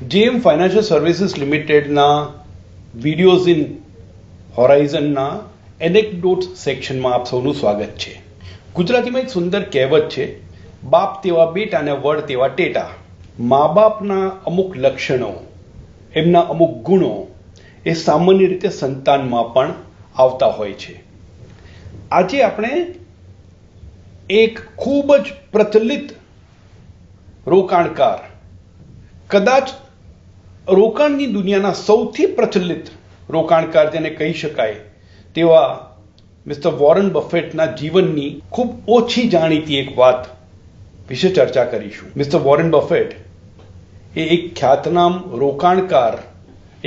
જેમ financial services લિમિટેડના videos in હોરાઇઝનના એનેક્ડોટ સેક્શનમાં આપ સૌનું સ્વાગત છે. ગુજરાતીમાં એક સુંદર કહેવત છે, બાપ તેવા બેટા ને વડ તેવા ટેટા. મા બાપના અમુક લક્ષણો, એમના અમુક ગુણો એ સામાન્ય રીતે સંતાનમાં પણ આવતા હોય છે. આજે આપણે એક ખૂબ જ પ્રચલિત રોકાણકાર, કદાચ રોકાણની દુનિયાના સૌથી પ્રચલિત રોકાણકાર જેને કહી શકાય તેવા મિસ્ટર વોરન બફેટના જીવનની ખૂબ ઓછી જાણીતી એક વાત વિશે ચર્ચા કરીશું. મિસ્ટર વોરન બફેટ એ એક ખ્યાતનામ રોકાણકાર,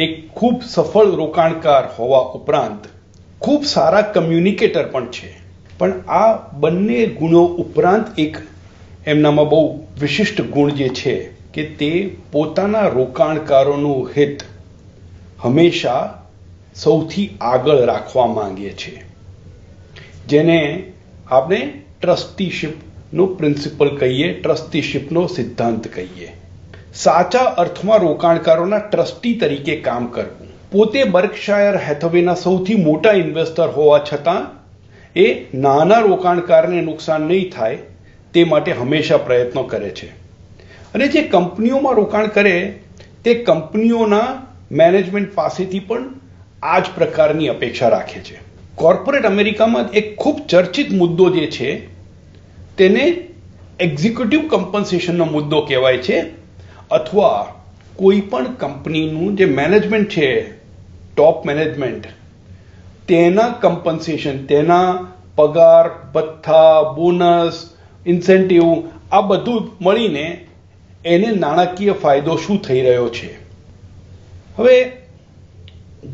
એક ખૂબ સફળ રોકાણકાર હોવા ઉપરાંત ખૂબ સારા કમ્યુનિકેટર પણ છે. પણ આ બંને ગુણો ઉપરાંત એક એમનામાં બહુ વિશિષ્ટ ગુણ જે છે કે તે પોતાના રોકાણકારોનું હિત હંમેશા સૌથી આગળ રાખવા માંગે છે, જેને આપણે ટ્રસ્ટીશિપનો પ્રિન્સિપલ કહીએ, ટ્રસ્ટીશિપનો સિદ્ધાંત કહીએ. સાચા અર્થમાં રોકાણકારોના ટ્રસ્ટી તરીકે કામ કરવું. પોતે બર્કશાયર હેથવેના સૌથી મોટા ઇન્વેસ્ટર હોવા છતાં એ નાના રોકાણકારને નુકસાન નહીં થાય તે માટે હંમેશા પ્રયત્નો કરે છે. અને જે કંપનીઓમાં રોકાણ કરે તે કંપનીઓના મેનેજમેન્ટ પાસેથી પણ આ જ પ્રકારની અપેક્ષા રાખે છે. કોર્પોરેટ અમેરિકામાં એક ખૂબ ચર્ચિત મુદ્દો જે છે તેને એક્ઝિક્યુટિવ કમ્પન્સેશનનો મુદ્દો કહેવાય છે, અથવા કોઈ પણ કંપનીનું જે મેનેજમેન્ટ છે, ટોપ મેનેજમેન્ટ, તેના કમ્પન્સેશન, તેના પગાર, ભથ્થા, બોનસ, ઇન્સેન્ટિવ, આ બધું મળીને એને નાણાકીય ફાયદો શું થઈ રહ્યો છે. હવે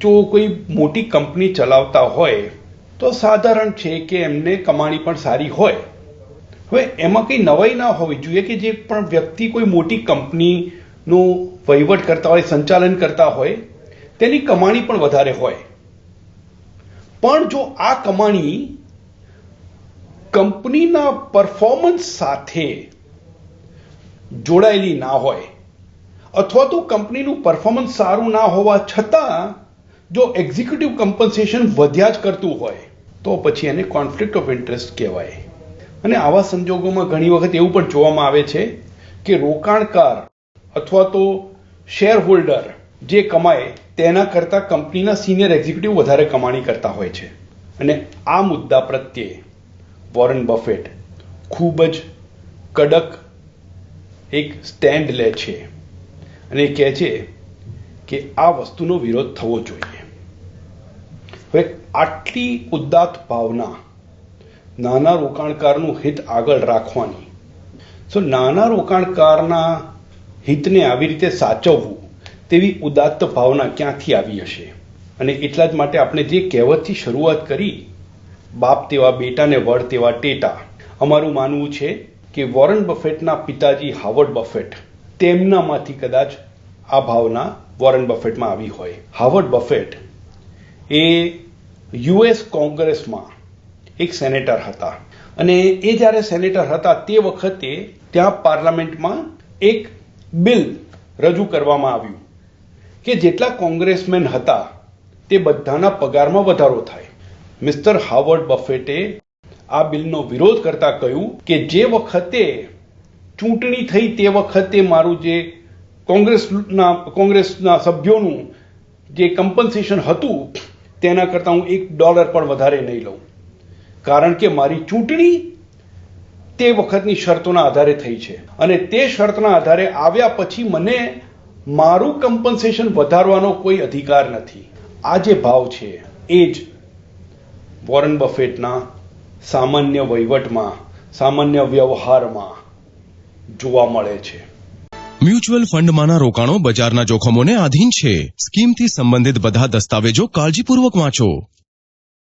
જો કોઈ મોટી કંપની ચલાવતા હોય તો સાધારણ છે કે એમને કમાણી પણ સારી હોય. હવે એમાં કંઈ નવાઈ ના હોવી જોઈએ કે જે પણ વ્યક્તિ કોઈ મોટી કંપનીનું વહીવટ કરતા હોય, સંચાલન કરતા હોય, તેની કમાણી પણ વધારે હોય. પણ જો આ કમાણી કંપનીના પરફોર્મન્સ સાથે જોડાયેલી ના હોય, અથવા તો કંપનીનું પરફોર્મન્સ સારું ના હોવા છતાં જો એક્ઝિક્યુટિવ કમ્પન્સેશન વધ્યા જ કરતું હોય તો પછી એને કોન્ફ્લિક્ટ ઓફ ઇન્ટરેસ્ટ કહેવાય. અને આવા સંજોગોમાં ઘણી વખત એવું પણ જોવામાં આવે છે કે રોકાણકાર અથવા તો શેર હોલ્ડર જે કમાય તેના કરતાં કંપનીના સિનિયર એક્ઝિક્યુટિવ વધારે કમાણી કરતા હોય છે. અને આ મુદ્દા પ્રત્યે વોરન બફેટ ખૂબ જ કડક એક સ્ટેન્ડ લે છે અને કહે છે કે આ વસ્તુનો વિરોધ થવો જોઈએ. હવે આટલી ઉદાત્ત ભાવના નાના રોકાણકારનું હિત આગળ રાખવાની, સો નાના રોકાણકારના હિતને આવી રીતે સાચવવું તેવી ઉદાત્ત ભાવના ક્યાંથી આવી હશે? અને એટલા જ માટે આપણે જે કહેવતથી શરૂઆત કરી, બાપ તેવા બેટા ને વડ તેવા ટેટા, અમારું માનવું છે કે વોરન બફેટના પિતાજી હાવર્ડ બફેટ, તેમનામાંથી કદાચ આ ભાવના વોરન બફેટમાં આવી હોય. હાવર્ડ બફેટ એ યુએસ કોંગ્રેસમાં એક સેનેટર હતા અને એ જ્યારે સેનેટર હતા તે વખતે ત્યાં પાર્લામેન્ટમાં એક બિલ રજૂ કરવામાં આવ્યું કે જેટલા કોંગ્રેસમેન હતા તે બધાના પગારમાં વધારો થાય. મિસ્ટર હાવર્ડ બફેટે આ બિલનો વિરોધ કરતા કહ્યું કે જે વખતે ચૂંટણી થઈ તે વખતે મારું જે કોંગ્રેસના સભ્યોનું જે કમ્પન્સેશન હતું તેના કરતાં હું $1 પણ વધારે નહીં લઉં, કારણ કે મારી ચૂંટણી તે વખતની શરતોના આધારે થઈ છે અને તે શરતના આધારે આવ્યા પછી મને મારું કમ્પન્સેશન વધારવાનો કોઈ અધિકાર નથી. આ જે ભાવ છે એ જ વોરન બફેટના સામાન્ય વહીવટમાં, સામાન્ય વ્યવહારમાં જોવા મળે છે. મ્યુચ્યુઅલ ફંડમાંના રોકાણો બજારના જોખમોને આધીન છે. સ્કીમથી સંબંધિત બધા દસ્તાવેજો કાળજીપૂર્વક વાંચો.